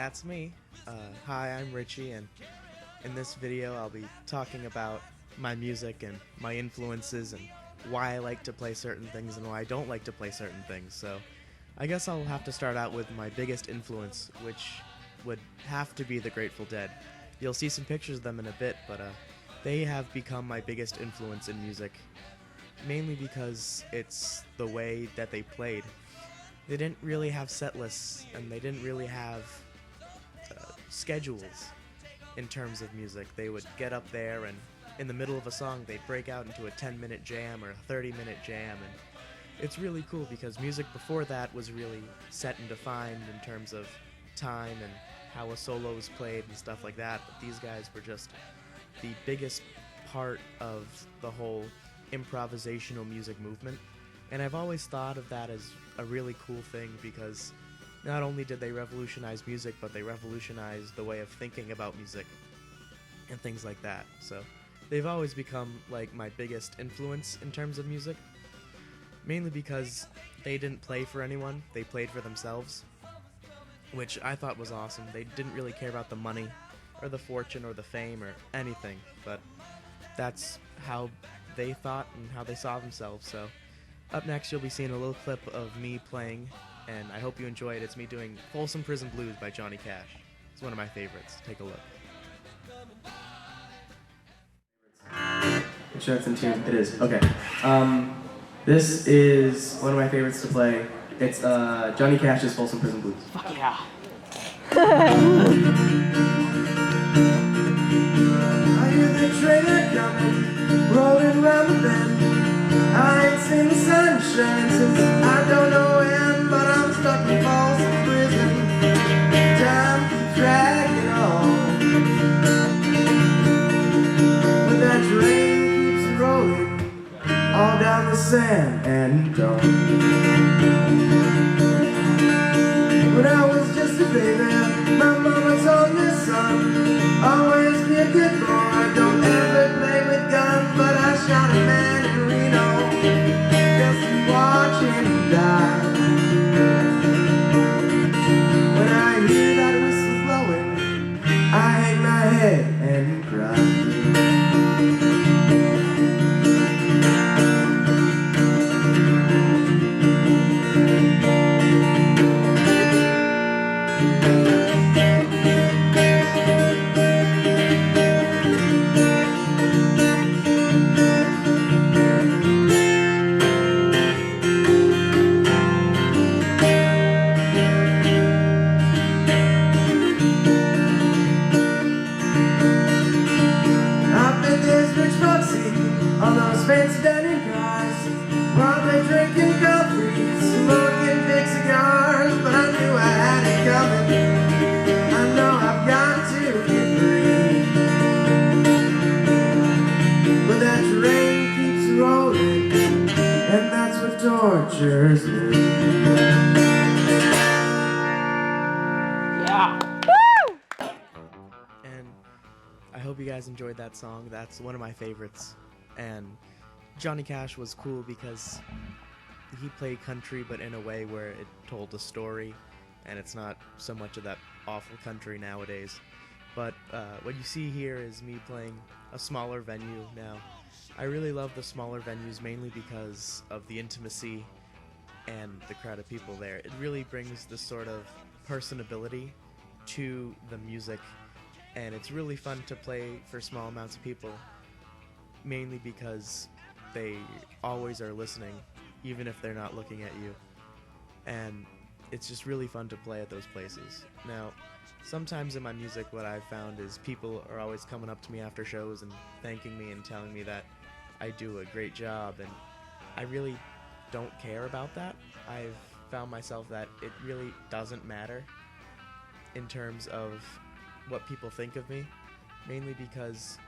that's me. Hi, I'm Richie, and in this video I'll be talking about my music and my influences and why I like to play certain things and why I don't like to play certain things. So I guess I'll have to start out with my biggest influence, which would have to be the Grateful Dead. You'll see some pictures of them in a bit, but they have become my biggest influence in music, mainly because it's the way that they played. They didn't really have set lists, and they didn't really have schedules in terms of music. They would get up there, and in the middle of a song, they'd break out into a 10-minute jam or a 30-minute jam, and it's really cool because music before that was really set and defined in terms of time and how a solo was played and stuff like that, but these guys were just the biggest part of the whole improvisational music movement. And I've always thought of that as a really cool thing because not only did they revolutionize music, but they revolutionized the way of thinking about music and things like that. So they've always become like my biggest influence in terms of music, mainly because they didn't play for anyone, they played for themselves, which I thought was awesome. They didn't really care about the money or the fortune or the fame or anything, but that's how they thought and how they saw themselves. So up next you'll be seeing a little clip of me playing, and I hope you enjoy it. It's me doing Folsom Prison Blues by Johnny Cash. It's one of my favorites. Take a look. Sure, it's in tune. It is. Okay. This is one of my favorites to play. It's Johnny Cash's Folsom Prison Blues. Fuck yeah. I hear the train coming, rolling round the bend. I ain't seen the sunshine since I don't know when, but I'm stuck in Folsom Prison. Time keeps dragging on, but that train keeps rolling all down the sand and dawn. When I was just a baby, my mama told me, son, always be a good boy, don't ever play with guns. But I shot a man in Reno just to watch him die. When I hear that whistle blowing, I hang my head and cry. On those fancy dining cars, while they're drinking coffee, smoking big cigars. But I knew I had it coming. I know I've got to get free, but that train keeps rolling, and that's what tortures me. Yeah. And I hope you guys enjoyed that song. That's one of my favorites. And Johnny Cash was cool because he played country, but in a way where it told a story, and it's not so much of that awful country nowadays. But what you see here is me playing a smaller venue now. I really love the smaller venues mainly because of the intimacy and the crowd of people there. It really brings this sort of personability to the music, and it's really fun to play for small amounts of people, mainly because they always are listening, even if they're not looking at you. And it's just really fun to play at those places. Now, sometimes in my music what I've found is people are always coming up to me after shows and thanking me and telling me that I do a great job, and I really don't care about that. I've found myself that it really doesn't matter in terms of what people think of me, mainly because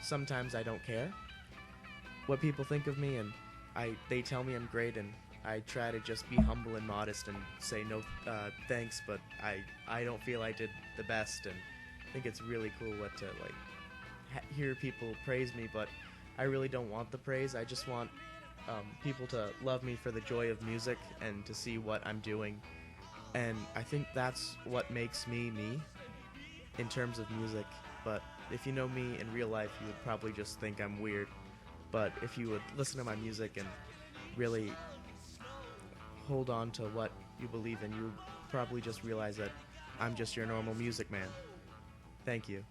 sometimes I don't care what people think of me, and they tell me I'm great, and I try to just be humble and modest and say no thanks, but I don't feel I did the best, and I think it's really cool to hear people praise me, but I really don't want the praise. I just want people to love me for the joy of music and to see what I'm doing And I think that's what makes me me in terms of music. But if you know me in real life, you would probably just think I'm weird. But if you would listen to my music and really hold on to what you believe in, you would probably just realize that I'm just your normal music man. Thank you.